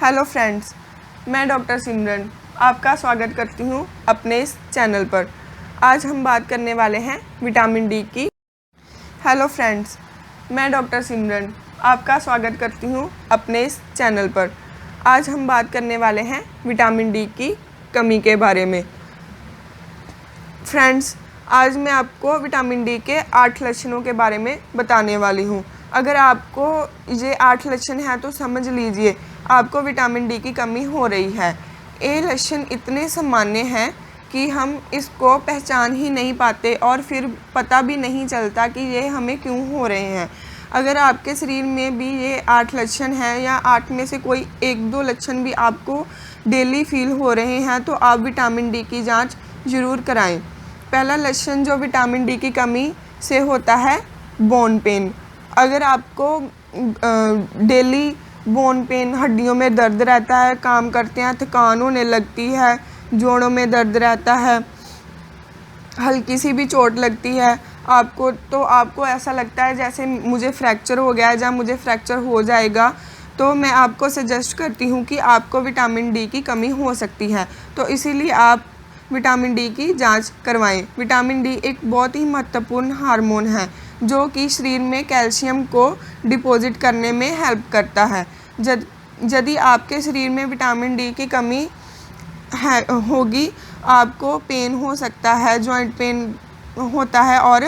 Hello friends, मैं doctor सिमरन आपका स्वागत करती हूँ अपने इस चैनल पर। आज हम बात करने वाले हैं विटामिन डी की। हेलो फ्रेंड्स, मैं डॉक्टर सिमरन आपका स्वागत करती हूँ अपने इस चैनल पर। आज हम बात करने वाले हैं विटामिन डी की कमी के बारे में। फ्रेंड्स, आज मैं आपको विटामिन डी के 8 लक्षणों के बारे में बताने वाली हूँ। अगर आपको ये 8 लक्षण हैं तो समझ लीजिए आपको विटामिन डी की कमी हो रही है। ये लक्षण इतने सामान्य हैं कि हम इसको पहचान ही नहीं पाते और फिर पता भी नहीं चलता कि ये हमें क्यों हो रहे हैं। अगर आपके शरीर में भी ये 8 लक्षण हैं या 8 में से कोई 1-2 लक्षण भी आपको डेली फील हो रहे हैं तो आप विटामिन डी की जांच ज़रूर कराएं। पहला लक्षण जो विटामिन डी की कमी से होता है, बोन पेन। अगर आपको डेली बोन पेन, हड्डियों में दर्द रहता है, काम करते हैं थकान होने लगती है, जोड़ों में दर्द रहता है, हल्की सी भी चोट लगती है आपको ऐसा लगता है जैसे मुझे फ्रैक्चर हो गया है या मुझे फ्रैक्चर हो जाएगा, तो मैं आपको सजेस्ट करती हूँ कि आपको विटामिन डी की कमी हो सकती है। तो इसीलिए आप विटामिन डी की जांच करवाएं। विटामिन डी एक बहुत ही महत्वपूर्ण हार्मोन है जो कि शरीर में कैल्शियम को डिपॉजिट करने में हेल्प करता है। यदि आपके शरीर में विटामिन डी की कमी होगी, आपको पेन हो सकता है, जॉइंट पेन होता है और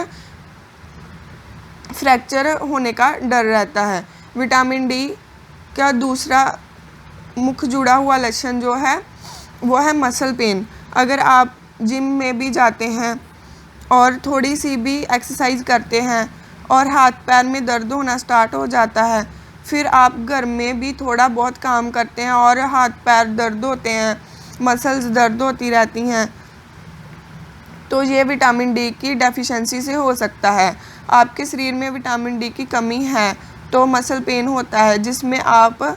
फ्रैक्चर होने का डर रहता है। विटामिन डी का दूसरा मुख्य जुड़ा हुआ लक्षण जो है वो है मसल पेन। अगर आप जिम में भी जाते हैं और थोड़ी सी भी एक्सरसाइज करते हैं और हाथ पैर में दर्द होना स्टार्ट हो जाता है, फिर आप घर में भी थोड़ा बहुत काम करते हैं और हाथ पैर दर्द होते हैं, मसल्स दर्द होती रहती हैं, तो ये विटामिन डी की डेफिशिएंसी से हो सकता है। आपके शरीर में विटामिन डी की कमी है तो मसल पेन होता है, जिसमें आप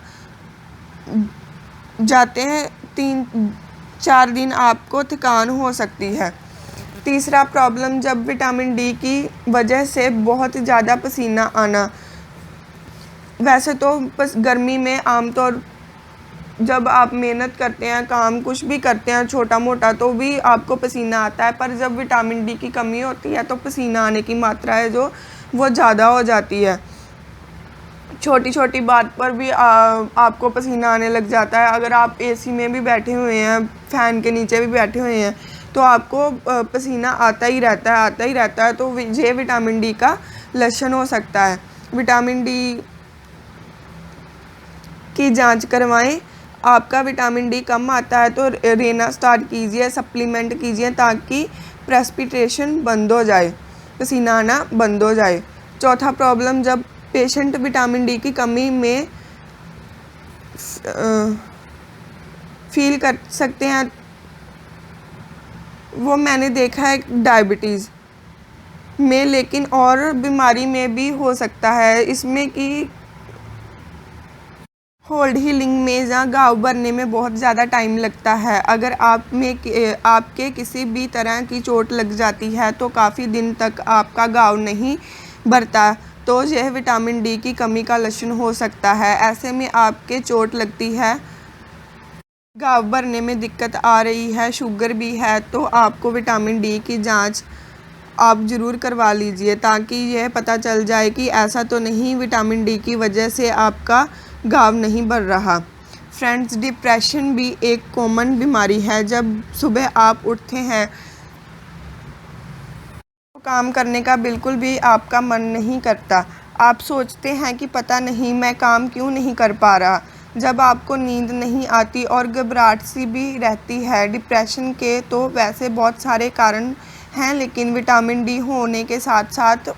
जाते हैं 3-4 दिन आपको थकान हो सकती है। तीसरा प्रॉब्लम, जब विटामिन डी की वजह से बहुत ज़्यादा पसीना आना। वैसे तो गर्मी में आमतौर जब आप मेहनत करते हैं, काम कुछ भी करते हैं छोटा मोटा, तो भी आपको पसीना आता है, पर जब विटामिन डी की कमी होती है तो पसीना आने की मात्रा है जो वो ज़्यादा हो जाती है। छोटी छोटी बात पर भी आपको पसीना आने लग जाता है। अगर आप एसी में भी बैठे हुए हैं, फ़ैन के नीचे भी बैठे हुए हैं, तो आपको पसीना आता ही रहता है। तो ये विटामिन डी का लक्षण हो सकता है। विटामिन डी की जांच करवाएं। आपका विटामिन डी कम आता है तो लेना स्टार्ट कीजिए, सप्लीमेंट कीजिए ताकि प्रेसिपिटेशन बंद हो जाए, पसीना आना बंद हो जाए। चौथा प्रॉब्लम, जब पेशेंट विटामिन डी की कमी में फील कर सकते हैं, वो मैंने देखा है डायबिटीज़ में, लेकिन और बीमारी में भी हो सकता है इसमें कि होल्ड हीलिंग में या घाव भरने में बहुत ज़्यादा टाइम लगता है। अगर आपके किसी भी तरह की चोट लग जाती है तो काफ़ी दिन तक आपका घाव नहीं भरता, तो यह विटामिन डी की कमी का लक्षण हो सकता है। ऐसे में आपके चोट लगती है, घाव भरने में दिक्कत आ रही है, शुगर भी है, तो आपको विटामिन डी की जांच आप ज़रूर करवा लीजिए ताकि यह पता चल जाए कि ऐसा तो नहीं विटामिन डी की वजह से आपका घाव नहीं भर रहा। फ्रेंड्स, डिप्रेशन भी एक कॉमन बीमारी है। जब सुबह आप उठते हैं तो काम करने का बिल्कुल भी आपका मन नहीं करता। आप सोचते हैं कि पता नहीं मैं काम क्यों नहीं कर पा रहा। जब आपको नींद नहीं आती और घबराहट सी भी रहती है। डिप्रेशन के तो वैसे बहुत सारे कारण हैं, लेकिन विटामिन डी होने के साथ साथ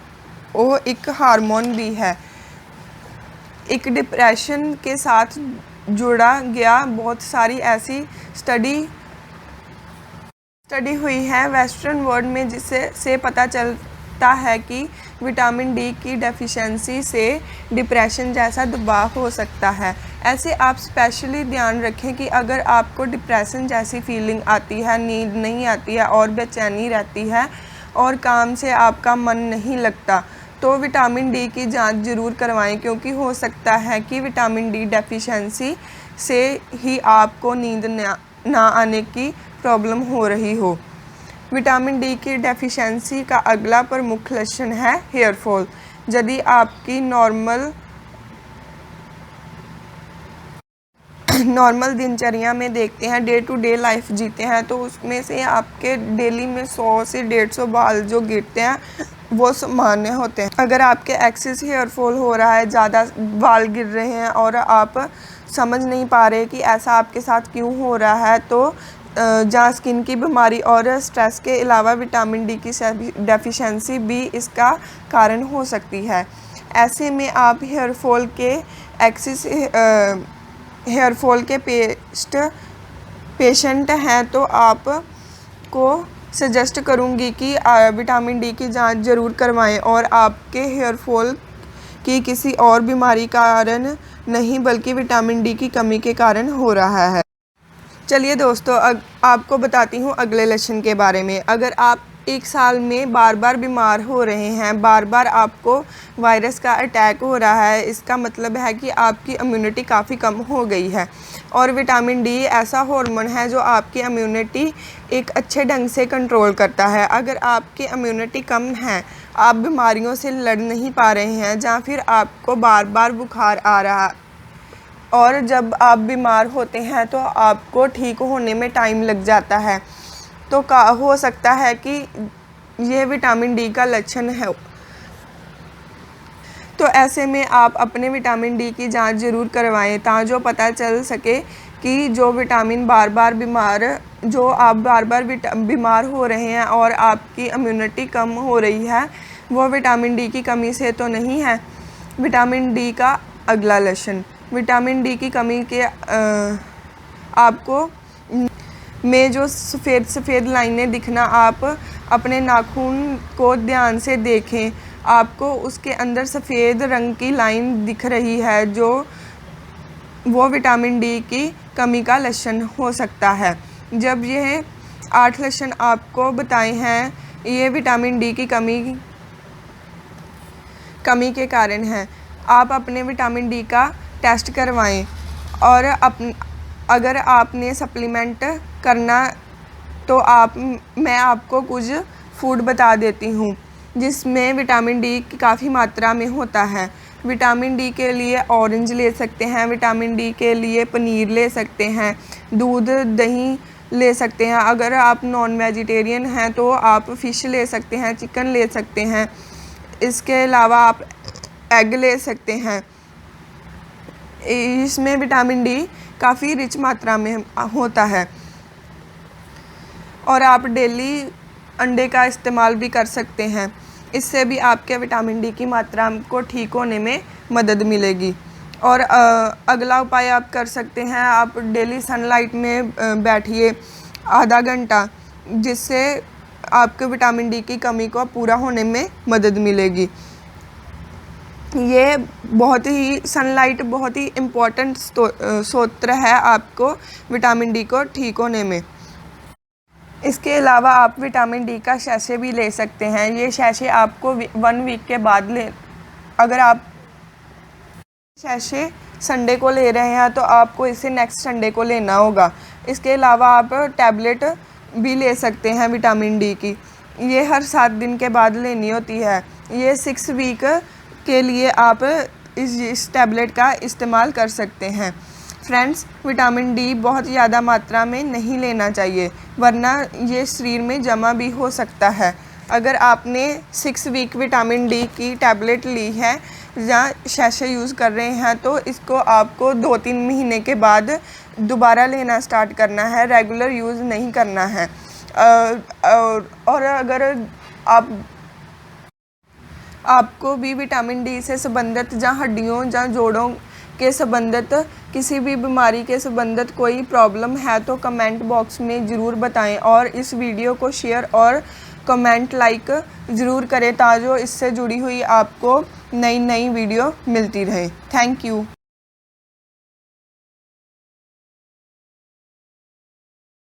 वो एक हार्मोन भी है। एक डिप्रेशन के साथ जुड़ा गया बहुत सारी ऐसी स्टडी हुई है वेस्टर्न वर्ल्ड में, जिससे पता चलता है कि विटामिन डी की डेफिशिएंसी से डिप्रेशन जैसा दबाव हो सकता है। ऐसे आप स्पेशली ध्यान रखें कि अगर आपको डिप्रेशन जैसी फीलिंग आती है, नींद नहीं आती है और बेचैनी रहती है और काम से आपका मन नहीं लगता, तो विटामिन डी की जांच ज़रूर करवाएं, क्योंकि हो सकता है कि विटामिन डी डेफिशिएंसी से ही आपको नींद ना आने की प्रॉब्लम हो रही हो। विटामिन डी की डेफिशिएंसी का अगला प्रमुख लक्षण है हेयर फॉल। यदि आपकी नॉर्मल दिनचर्या में देखते हैं, डे टू डे लाइफ जीते हैं, तो उसमें से आपके डेली में 100 से 150 बाल जो गिरते हैं वो सामान्य होते हैं। अगर आपके एक्सेस हेयर फॉल हो रहा है, ज़्यादा बाल गिर रहे हैं और आप समझ नहीं पा रहे कि ऐसा आपके साथ क्यों हो रहा है, तो जहाँ स्किन की बीमारी और स्ट्रेस के अलावा विटामिन डी की डेफिशिएंसी भी इसका कारण हो सकती है। ऐसे में आप हेयर फॉल के पेशेंट हैं तो आपको सजेस्ट करूंगी कि विटामिन डी की जांच ज़रूर करवाएं और आपके हेयर फॉल की किसी और बीमारी कारण नहीं, बल्कि विटामिन डी की कमी के कारण हो रहा है। चलिए दोस्तों, आपको बताती हूँ अगले लक्षण के बारे में। अगर आप एक साल में बार बार बीमार हो रहे हैं, बार बार आपको वायरस का अटैक हो रहा है, इसका मतलब है कि आपकी इम्यूनिटी काफ़ी कम हो गई है। और विटामिन डी ऐसा हार्मोन है जो आपकी इम्यूनिटी एक अच्छे ढंग से कंट्रोल करता है। अगर आपकी इम्यूनिटी कम है, आप बीमारियों से लड़ नहीं पा रहे हैं, या फिर आपको बार बार बुखार आ रहा है और जब आप बीमार होते हैं तो आपको ठीक होने में टाइम लग जाता है, तो हो सकता है कि यह विटामिन डी का लक्षण है। तो ऐसे में आप अपने विटामिन डी की जांच ज़रूर करवाएं, ताकि पता चल सके कि जो आप बार बार बीमार हो रहे हैं और आपकी इम्यूनिटी कम हो रही है, वो विटामिन डी की कमी से तो नहीं है। विटामिन डी का अगला लक्षण, विटामिन डी की कमी के आपको में जो सफ़ेद लाइनें दिखना, आप अपने नाखून को ध्यान से देखें, आपको उसके अंदर सफ़ेद रंग की लाइन दिख रही है, जो वो विटामिन डी की कमी का लक्षण हो सकता है। जब यह 8 लक्षण आपको बताए हैं, ये विटामिन डी की कमी के कारण है। आप अपने विटामिन डी का टेस्ट करवाएं और अगर आपने सप्लीमेंट करना तो मैं आपको कुछ फूड बता देती हूँ जिसमें विटामिन डी काफ़ी मात्रा में होता है। विटामिन डी के लिए ऑरेंज ले सकते हैं, विटामिन डी के लिए पनीर ले सकते हैं, दूध दही ले सकते हैं। अगर आप नॉन वेजिटेरियन हैं तो आप फ़िश ले सकते हैं, चिकन ले सकते हैं। इसके अलावा आप एग ले सकते हैं। इसमें विटामिन डी काफ़ी रिच मात्रा में होता है। और आप डेली अंडे का इस्तेमाल भी कर सकते हैं, इससे भी आपके विटामिन डी की मात्रा को ठीक होने में मदद मिलेगी। और अगला उपाय आप कर सकते हैं, आप डेली सनलाइट में बैठिए आधा घंटा, जिससे आपके विटामिन डी की कमी को पूरा होने में मदद मिलेगी। ये सनलाइट बहुत ही इम्पोर्टेंट स्रोत है आपको विटामिन डी को ठीक होने में। इसके अलावा आप विटामिन डी का शैशे भी ले सकते हैं। ये शैशे आपको 1 वीक के बाद अगर आप शैशे संडे को ले रहे हैं तो आपको इसे नेक्स्ट संडे को लेना होगा। इसके अलावा आप टैबलेट भी ले सकते हैं विटामिन डी की, ये हर 7 दिन के बाद लेनी होती है। ये 6 वीक के लिए आप इस टैबलेट का इस्तेमाल कर सकते हैं। फ्रेंड्स, विटामिन डी बहुत ज़्यादा मात्रा में नहीं लेना चाहिए, वरना ये शरीर में जमा भी हो सकता है। अगर आपने 6 वीक विटामिन डी की टैबलेट ली है या शैशे यूज़ कर रहे हैं, तो इसको आपको 2-3 महीने के बाद दोबारा लेना स्टार्ट करना है, रेगुलर यूज़ नहीं करना है। और अगर आपको भी विटामिन डी से संबंधित या हड्डियों या जोड़ों के संबंधित किसी भी बीमारी के संबंधित कोई प्रॉब्लम है तो कमेंट बॉक्स में ज़रूर बताएं और इस वीडियो को शेयर और कमेंट लाइक ज़रूर करें, ताकि इससे जुड़ी हुई आपको नई वीडियो मिलती रहे। Thank you.